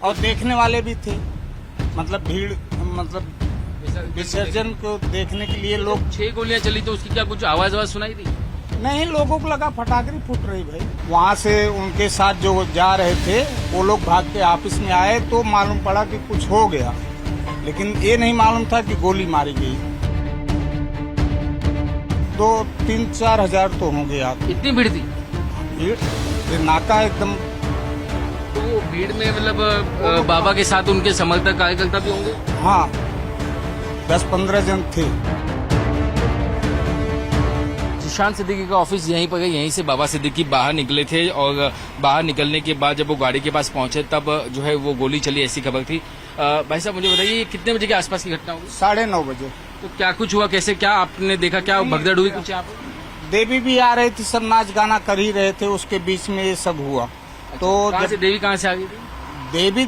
और देखने वाले भी थे, मतलब भीड़, मतलब विसर्जन को देखने के लिए लोग। 6 गोलियां चली तो उसकी क्या कुछ आवाज सुनाई दी? नहीं, लोगों को लगा फटाकरी फूट रही भाई। वहाँ से उनके साथ जो जा रहे थे वो लोग भाग के ऑफिस में आए तो मालूम पड़ा कि कुछ हो गया, लेकिन ये नहीं मालूम था कि गोली मारी गई। 2-3-4 हजार तो होंगे आप। इतनी भीड़ थी? भीड़, ये नाका एकदम। तो वो भीड़ में मतलब बाबा के साथ उनके समर्थक कार्यकर्ता भी होंगे? हाँ, 10-15 जन थे। जिशान सिद्दीकी का ऑफिस यहीं पर है, यहीं से बाबा सिद्दीकी बाहर निकले थे और बाहर निकलने के बाद जब वो गाड़ी के पास पहुंचे तब जो है वो गोली चली, ऐसी खबर थी। भाई साहब मुझे बताइए कितने बजे के आसपास की घटना होगी? 9:30 बजे। तो क्या कुछ हुआ, कैसे, क्या आपने देखा, क्या भगदड़ हुई कुछ यहाँ पर? देवी भी आ रही थी, सब नाच गाना कर ही रहे थे, उसके बीच में ये सब हुआ। तो कहाँ से देवी, कहाँ से आ गई थी? देवी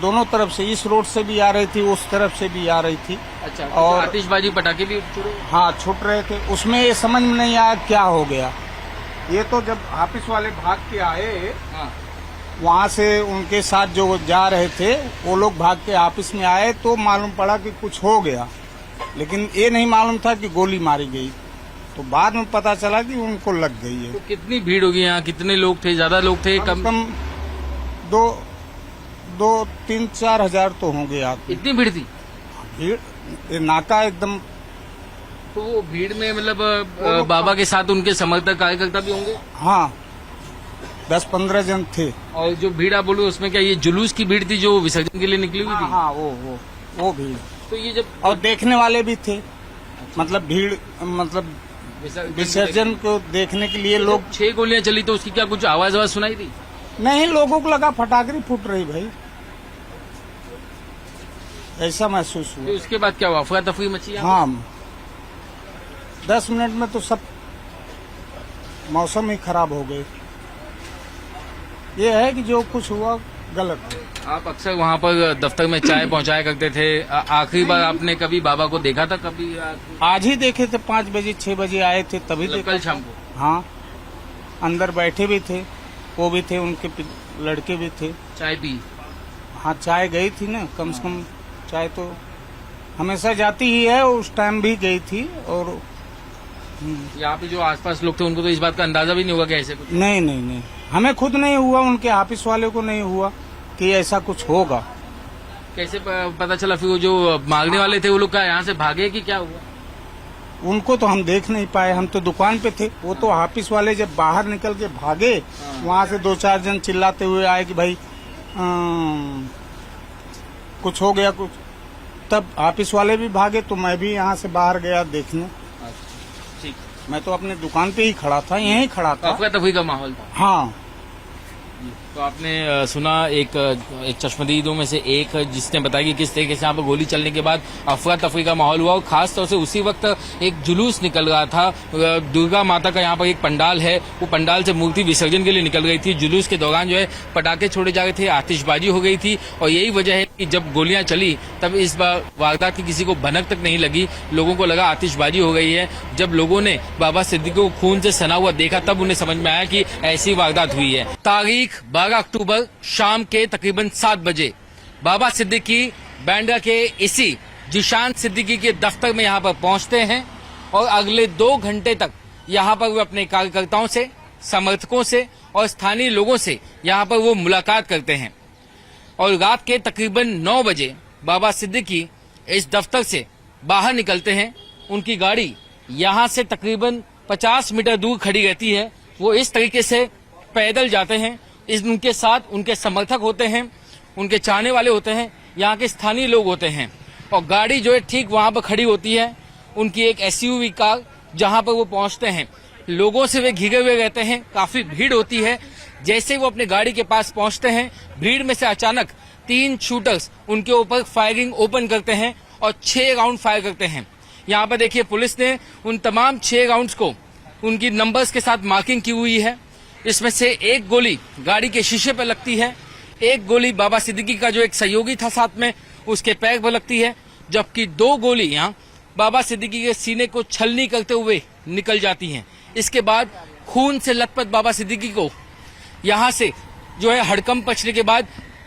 दोनों तरफ से, इस रोड से भी आ रही थी, उस तरफ से भी आ रही थी। अच्छा, और और आतिशबाजी पटाखे भी छुड़े? हाँ, छूट रहे थे। उसमें ये समझ में नहीं आया क्या हो गया। ये तो जब ऑफिस वाले भाग के आए, हाँ। वहाँ से उनके साथ जो जा रहे थे वो लोग भाग के ऑफिस में आए तो मालूम पड़ा कि कुछ हो गया, लेकिन ये नहीं मालूम था कि गोली मारी गई। तो बाद में पता चला कि उनको लग गई है। तो कितनी भीड़ होगी यहाँ, कितने लोग थे, ज्यादा लोग थे, कम? 2-3-4 हजार तो होंगे आप। इतनी भीड़ थी? भीड़, ये नाका एकदम। तो वो भीड़ में मतलब बाबा के साथ उनके समर्थक कार्यकर्ता भी होंगे? हाँ, 10-15 जन थे। और जो भीड़ आप बोलो उसमें क्या ये जुलूस की भीड़ थी जो विसर्जन के लिए निकली हुई थी? हाँ, वो भीड़। तो ये जब और देखने वाले भी थे, मतलब भीड़, मतलब विसर्जन को देखने के लिए लोग। 6 गोलियां चली तो उसकी क्या कुछ आवाज सुनाई दी? नहीं, लोगों को लगा फटाकरी फूट रही भाई, ऐसा महसूस तो हुआ। उसके बाद क्या हुआ, अफरा तफरी मची? हाँ, 10 मिनट में तो सब मौसम ही खराब हो गए। ये है कि जो कुछ हुआ गलत है। आप अक्सर वहाँ पर दफ्तर में चाय पहुँचाया करते थे, आखिरी बार आपने कभी बाबा को देखा था कभी? आज ही देखे थे, 5 बजे 6 बजे आए थे तभी मतलब देखा। कल शाम को? हाँ, अंदर बैठे भी थे, वो भी थे, उनके लड़के भी थे। चाय पी? हाँ, चाय गई थी ना, कम से कम चाय तो हमेशा जाती ही है, उस टाइम भी गई थी। और यहाँ पे जो आसपास लोग थे उनको तो इस बात का अंदाजा भी नहीं होगा कि ऐसे कुछ? नहीं, हमें खुद नहीं हुआ, उनके ऑफिस वाले को नहीं हुआ कि ऐसा कुछ होगा। कैसे पता चला? फिर वो जो मांगने वाले थे वो लोग क्या यहाँ से भागे कि क्या हुआ? उनको तो हम देख नहीं पाए, हम तो दुकान पे थे। वो तो ऑफिस वाले जब बाहर निकल के भागे, वहाँ से 2-4 जन चिल्लाते हुए आए कि भाई कुछ हो गया कुछ। तब ऑफिस वाले भी भागे तो मैं भी यहाँ से बाहर गया देखने। ठीक, मैं तो अपने दुकान पे ही खड़ा था, यहीं खड़ा था। अफरा तफरी का माहौल था? हाँ। तो आपने सुना एक चश्मदीदों में से एक जिसने बताया कि किस तरीके से यहाँ पर गोली चलने के बाद अफरा तफरी का माहौल हुआ और खास तौर से उसी वक्त एक जुलूस निकल रहा था। दुर्गा माता का यहाँ पर एक पंडाल है, वो पंडाल से मूर्ति विसर्जन के लिए निकल गई थी। जुलूस के दौरान जो है पटाखे छोड़े जा रहे थे, आतिशबाजी हो गई थी और यही वजह है कि जब गोलियां चली तब इस बार वारदात की किसी को भनक तक नहीं लगी। लोगों को लगा आतिशबाजी हो गई है। जब लोगों ने बाबा सिद्दीकी को खून से सना हुआ देखा तब उन्हें समझ में आया कि ऐसी वारदात हुई है। तारीख 12 अक्टूबर शाम के तकरीबन 7 बजे बाबा सिद्दीकी बांद्रा के इसी जिशान सिद्दीकी के दफ्तर में यहाँ पर पहुंचते हैं और अगले 2 घंटे तक यहाँ पर वो अपने कार्यकर्ताओं से, समर्थकों से और स्थानीय लोगों से यहाँ पर वो मुलाकात करते हैं। और रात के तकरीबन 9 बजे बाबा सिद्दीकी इस दफ्तर से बाहर निकलते हैं। उनकी गाड़ी यहाँ से तकरीबन 50 मीटर दूर खड़ी रहती है। वो इस तरीके से पैदल जाते हैं। उनके साथ उनके समर्थक होते हैं, उनके चाहने वाले होते हैं, यहाँ के स्थानीय लोग होते हैं और गाड़ी जो है ठीक वहाँ पर खड़ी होती है। उनकी एक SUV कार, जहाँ पर वो पहुँचते हैं लोगों से वे घिरे हुए रहते हैं, काफी भीड़ होती है। जैसे वो अपने गाड़ी के पास पहुँचते हैं, भीड़ में से अचानक 3 शूटर्स उनके ऊपर फायरिंग ओपन करते हैं और 6 राउंड फायर करते हैं। यहाँ पर देखिए पुलिस ने उन तमाम 6 राउंड्स को उनकी नंबर्स के साथ मार्किंग की हुई है। इसमें से एक गोली गाड़ी के शीशे पर लगती है, एक गोली बाबा सिद्दीकी का जो एक सहयोगी था साथ में उसके पैर पर लगती है, जबकि 2 गोलियां बाबा सिद्दीकी के सीने को छलनी करते हुए निकल जाती हैं। इसके बाद खून से लथपथ बाबा सिद्दीकी को यहाँ से जो है हड़कंप मचने के बाद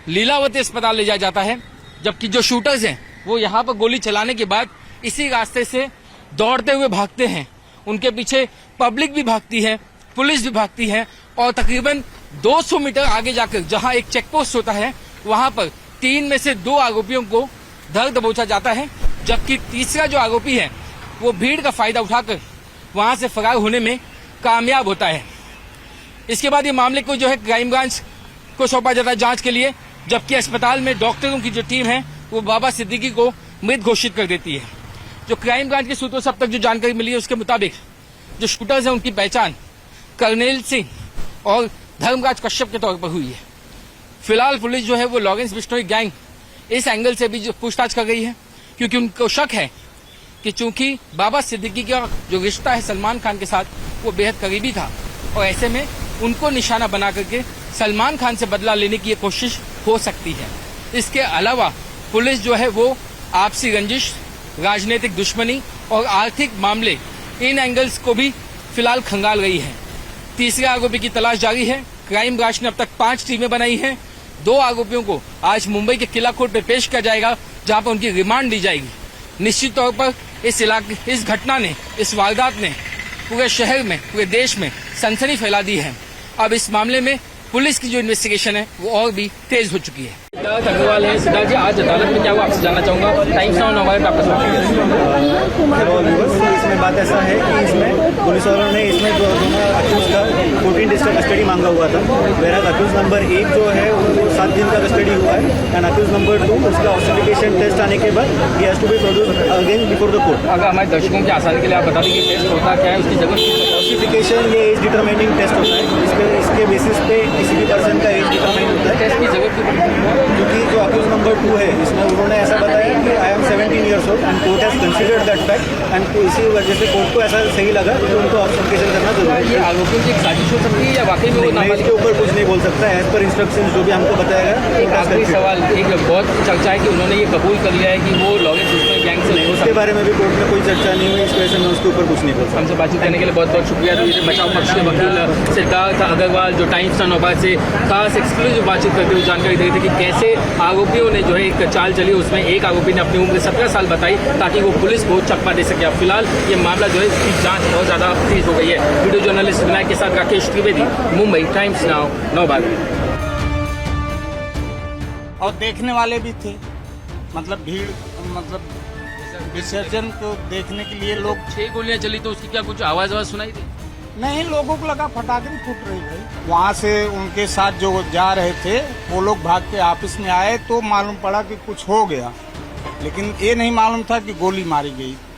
लीलावती अस्पताल ले जाया जाता है, जबकि जो शूटर्स हैं वो यहाँ पर गोली चलाने के बाद इसी रास्ते से दौड़ते हुए भागते हैं। उनके पीछे पब्लिक भी भागती है, पुलिस भी भागती है और तकरीबन 200 मीटर आगे जाकर जहां एक चेक पोस्ट होता है वहां पर 3 में से 2 आरोपियों को धर दबोचा जाता है, जबकि तीसरा जो आरोपी है वो भीड़ का फायदा उठाकर वहां से फरार होने में कामयाब होता है। इसके बाद ये मामले को जो है क्राइम ब्रांच को सौंपा जाता है जांच के लिए, जबकि अस्पताल में डॉक्टरों की जो टीम है वो बाबा सिद्दीकी को मृत घोषित कर देती है। जो क्राइम ब्रांच के सूत्रों से अब तक जो जानकारी मिली है उसके मुताबिक जो शूटर्स हैं उनकी पहचान कर्नेल सिंह और धर्मराज कश्यप के तौर पर हुई है। फिलहाल पुलिस जो है वो लॉरेंस बिश्नोई गैंग इस एंगल से भी जो पूछताछ कर रही है, क्योंकि उनको शक है कि चूंकि बाबा सिद्दीकी का जो रिश्ता है सलमान खान के साथ वो बेहद करीबी था और ऐसे में उनको निशाना बना करके सलमान खान से बदला लेने की ये कोशिश हो सकती है। इसके अलावा पुलिस जो है वो आपसी रंजिश, राजनीतिक दुश्मनी और आर्थिक मामले, इन एंगल्स को भी फिलहाल खंगाल रही है। तीसरे आरोपी की तलाश जारी है। क्राइम ब्रांच ने अब तक 5 टीमें बनाई हैं। 2 आरोपियों को आज मुंबई के किला कोर्ट में पेश किया जाएगा, जहां पर उनकी रिमांड ली जाएगी। निश्चित तौर पर इस घटना ने, इस वारदात ने पूरे शहर में, पूरे देश में सनसनी फैला दी है। अब इस मामले में पुलिस की जो इन्वेस्टिगेशन है वो और भी तेज हो चुकी है। सिद्धार्थ अग्रवाल है। सिद्धार्थ जी, आज अदालत में क्या हुआ आपसे जानना चाहूंगा। टाइम्स नाउ हमारे पे आपका स्वागत है। इसमें बात ऐसा है कि इसमें पुलिस वालों ने इसमें जो दोनों अक्यूज का 14 डेज का कस्टडी मांगा हुआ था। वेराज अक्यूज नंबर 1 जो है उनको 7 दिन का कस्टडी हुआ है एंड अक्यूज नंबर 2 उसका ऑथेंटिकेशन टेस्ट आने के बाद ही has to be produce again before the court. अगर हमारे दर्शकों की आसानी के लिए आप बता दें कि टेस्ट होता क्या है, उसकी जगह ऑथेंटिकेशन ये एज डिटरमाइनिंग टेस्ट होता है। इसके बेसिस पे किसी भी पर्सन का एज डिटरमाइन होता है। टेस्ट की जरूरत क्योंकि जो अक्यूज नंबर 2 है इसमें उन्होंने ऐसा बताया कि I am 17 years old and court has considered that fact and इसी वजह से कोर्ट को ऐसा सही लगा कि उनको ऑथेंटिकेशन करना जरूरी है। ये आरोपियों की एक साजिश हो सकती है या वाकई में वो मैं इसके ऊपर कुछ नहीं बोल सकता। एज पर इंस्ट्रक्शन जो भी हमको बताएगा। एक आखिरी सवाल, एक बहुत चर्चा है कि उन्होंने ये कबूल कर लिया है कि वो लॉरेंस बिश्नोई गैंग से हो इसके बारे में भी कोर्ट में कोई चर्चा नहीं हुई, इस वजह से मैं उसके ऊपर कुछ नहीं बोल सकता। हमसे बातचीत करने के लिए बहुत बहुत शुक्रिया। तो ये बचाव पक्ष के वकील सिद्धार्थ अग्रवाल जो टाइम्स नाउ नौबाद से खास एक्सक्लूसिव बातचीत करते हुए जानकारी दे रहे थे कि कैसे आरोपियों ने जो है एक चाल चली, उसमें एक आरोपी ने अपनी उम्र 17 साल बताई ताकि वो पुलिस को चकमा दे सके। अब फिलहाल ये मामला जो है इसकी जांच बहुत ज्यादा तेज हो गई है। वीडियो जर्नलिस्ट विनायक के साथ राकेश त्रिवेदी, मुंबई, टाइम्स नाउ नौबाद। और देखने वाले भी थे, मतलब भीड़, मतलब विसर्जन को देखने के लिए लोग। 6 गोलियां चली तो उसकी क्या कुछ आवाज सुनाई दी? नहीं, लोगों को लगा फटाके फूट रही भाई। वहाँ से उनके साथ जो जा रहे थे वो लोग भाग के ऑफिस में आए तो मालूम पड़ा कि कुछ हो गया, लेकिन ये नहीं मालूम था कि गोली मारी गई।